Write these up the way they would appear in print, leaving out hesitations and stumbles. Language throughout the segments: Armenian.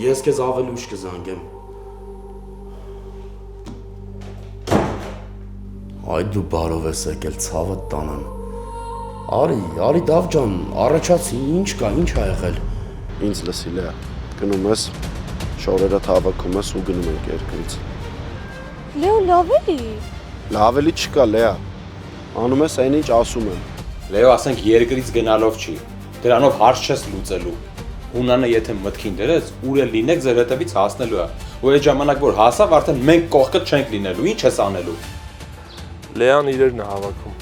Ես քեզ ավելի ուշ կզանգեմ։ Այ դու բարով ես եկել ցավդ տանան։ Արի Դավ ջան, առաջացի, ինչ կա, ինչ ա եղել։ Ինձ լսի Լեա, գնում ես, շորերը հավաքում ես ու գնում ենք երկրից։ Լեո, լավ էլի։ Լավ էլի չկա Լեա, անում ես այն ինչ ասում եմ։ Լեո, ասենք երկրից գնալով չի, դրանով հարց չես լուծելու։ Հունանը եթե մտքին դրեց, ուր էլ լինեք ձեր հետևից հասնելու է, ու այդ ժամանակ որ հասավ, արդեն մենք կողքը չենք լինելու, ինչ ես անելու։ Լեան իրերն է հավաքում։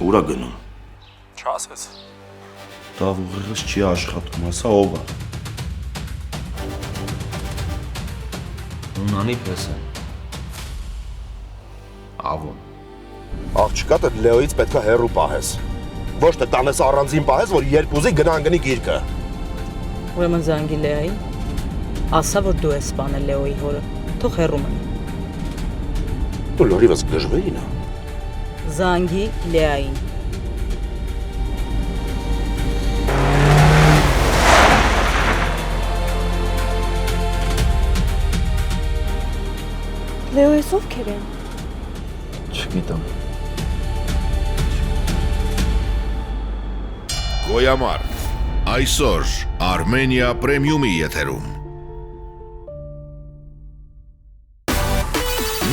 Ուրա գնում։ Չասես։ Դա ուղիղս չի աշխատում, ասա ով է։ Հունանի պես է։ Ավոն։ Աղջկա դե Լեոից պետքա հեռու պահես։ Ոչ թե տանես առանձին պահես, որ երբ ուզի գնի գիրկը։ Ուրեմն զանգի Լեային, ասա, որ դու ես սպանել Լեոյի հորը, թող հեռու մնա։ Դու լորիվս գժվեին է։ Զանգի Լեային։ Լեոյս ովքեր են։ Չգիտեմ։ Գոյամար, այսօր Armenia Premium-ի եթերում։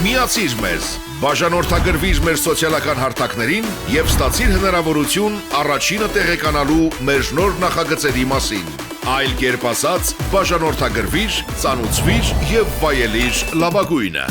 Միացիր մեզ, բաժանորդագրվիր մեր սոցիալական հարթակներին և ստացիր հնարավորություն առաջինը տեղեկանալու մեր նոր նախագծերի մասին։ Այլ կերպ ասած, բաժանորդագրվիր, ծանուցվիր և վայելիր լավագույնը։